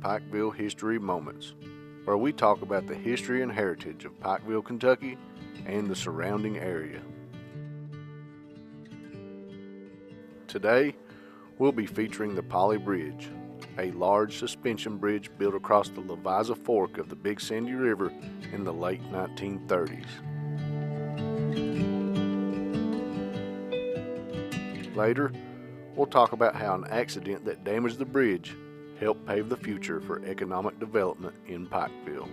Pikeville History Moments, where we talk about the history and heritage of Pikeville, Kentucky and the surrounding area. Today, we'll be featuring the Pauley Bridge, a large suspension bridge built across the Leviza Fork of the Big Sandy River in the late 1930s. Later, we'll talk about how an accident that damaged the bridge helped pave the future for economic development in Pikeville.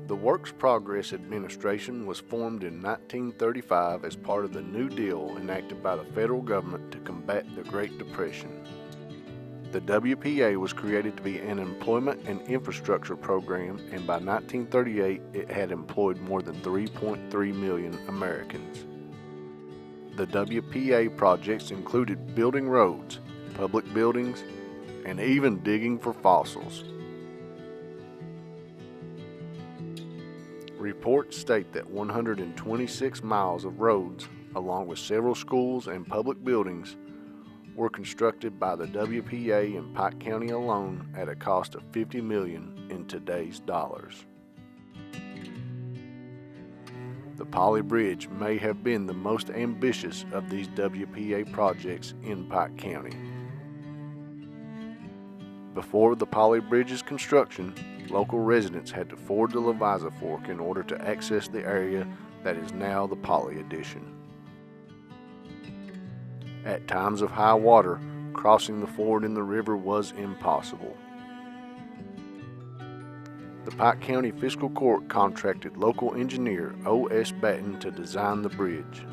The Works Progress Administration was formed in 1935 as part of the New Deal enacted by the federal government to combat the Great Depression. The WPA was created to be an employment and infrastructure program, and by 1938 it had employed more than 3.3 million Americans. The WPA projects included building roads, public buildings, and even digging for fossils. Reports state that 126 miles of roads, along with several schools and public buildings, were constructed by the WPA in Pike County alone at a cost of $50 million in today's dollars. The Pauley Bridge may have been the most ambitious of these WPA projects in Pike County. Before the Pauley Bridge's construction, local residents had to ford the Leviza Fork in order to access the area that is now the Pauley Addition. At times of high water, crossing the ford in the river was impossible. The Pike County Fiscal Court contracted local engineer O.S. Batten to design the bridge.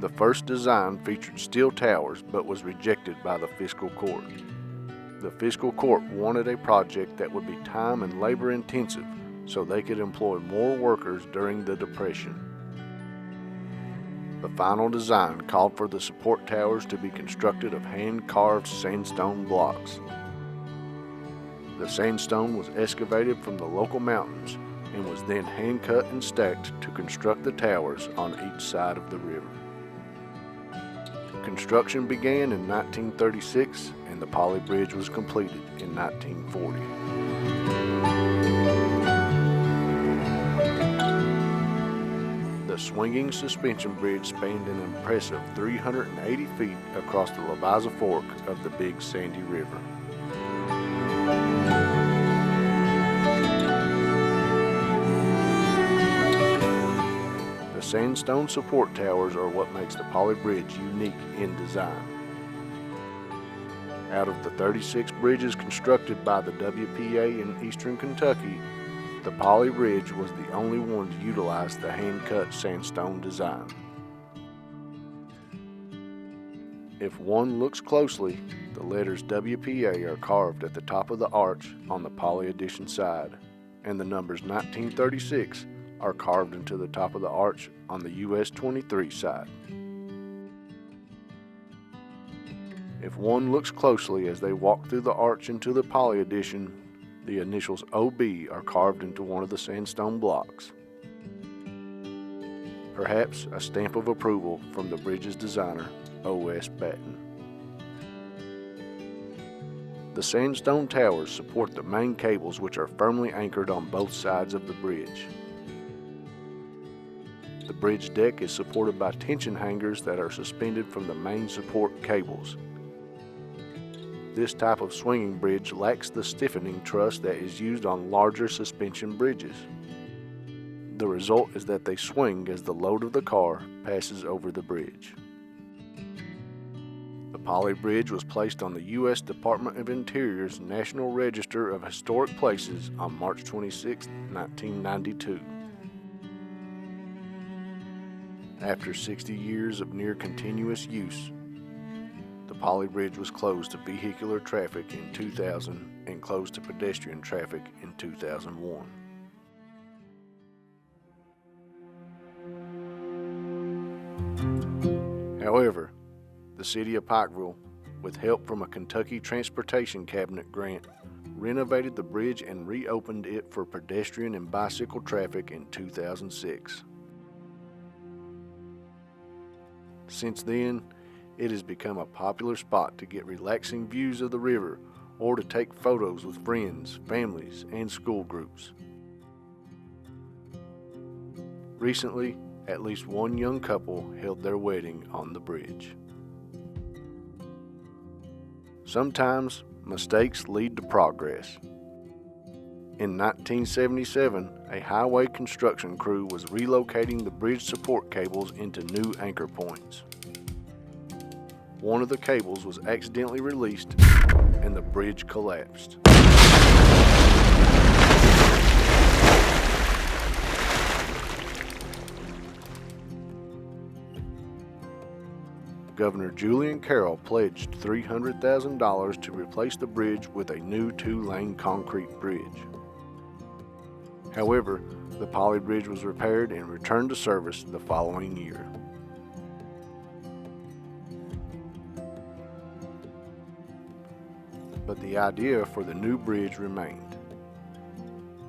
The first design featured steel towers but was rejected by the Fiscal Court. The Fiscal Court wanted a project that would be time and labor intensive so they could employ more workers during the Depression. The final design called for the support towers to be constructed of hand-carved sandstone blocks. The sandstone was excavated from the local mountains and was then hand-cut and stacked to construct the towers on each side of the river. Construction began in 1936 and the Pauley Bridge was completed in 1940. The swinging suspension bridge spanned an impressive 380 feet across the Leviza Fork of the Big Sandy River. The sandstone support towers are what makes the Pauley Bridge unique in design. Out of the 36 bridges constructed by the WPA in eastern Kentucky, the Pauley Bridge was the only one to utilize the hand-cut sandstone design. If one looks closely, the letters WPA are carved at the top of the arch on the Pauley Addition side, and the numbers 1936 are carved into the top of the arch on the US 23 side. If one looks closely as they walk through the arch into the Pauley Addition, the initials OB are carved into one of the sandstone blocks. Perhaps a stamp of approval from the bridge's designer, O.S. Batten. The sandstone towers support the main cables which are firmly anchored on both sides of the bridge. The bridge deck is supported by tension hangers that are suspended from the main support cables. This type of swinging bridge lacks the stiffening truss that is used on larger suspension bridges. The result is that they swing as the load of the car passes over the bridge. The Pauley Bridge was placed on the U.S. Department of Interior's National Register of Historic Places on March 26, 1992. After 60 years of near continuous use, the Pauley Bridge was closed to vehicular traffic in 2000 and closed to pedestrian traffic in 2001. However, the City of Pikeville, with help from a Kentucky Transportation Cabinet grant, renovated the bridge and reopened it for pedestrian and bicycle traffic in 2006. Since then, It has become a popular spot to get relaxing views of the river or to take photos with friends, families, and school groups. Recently, at least one young couple held their wedding on the bridge. Sometimes mistakes lead to progress. In 1977, a highway construction crew was relocating the bridge support cables into new anchor points. One of the cables was accidentally released and the bridge collapsed. Governor Julian Carroll pledged $300,000 to replace the bridge with a new 2-lane concrete bridge. However, the Pauley Bridge was repaired and returned to service the following year. But the idea for the new bridge remained.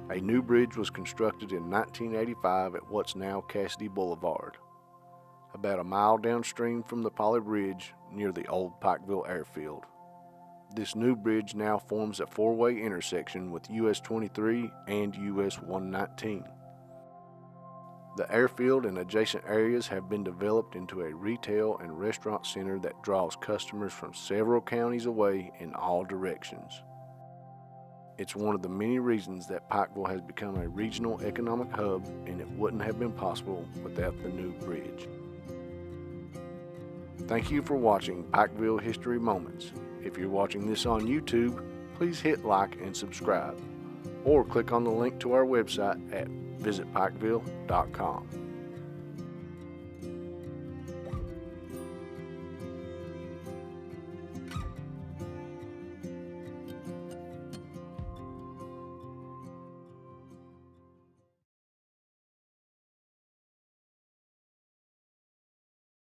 A new bridge was constructed in 1985 at what's now Cassidy Boulevard, about a mile downstream from the Pauley Bridge near the old Pikeville airfield. This new bridge now forms a 4-way intersection with US 23 and US 119. The airfield and adjacent areas have been developed into a retail and restaurant center that draws customers from several counties away in all directions. It's one of the many reasons that Pikeville has become a regional economic hub, and it wouldn't have been possible without the new bridge. Thank you for watching Pikeville History Moments. If you're watching this on YouTube, please hit like and subscribe, or click on the link to our website at visitpikeville.com.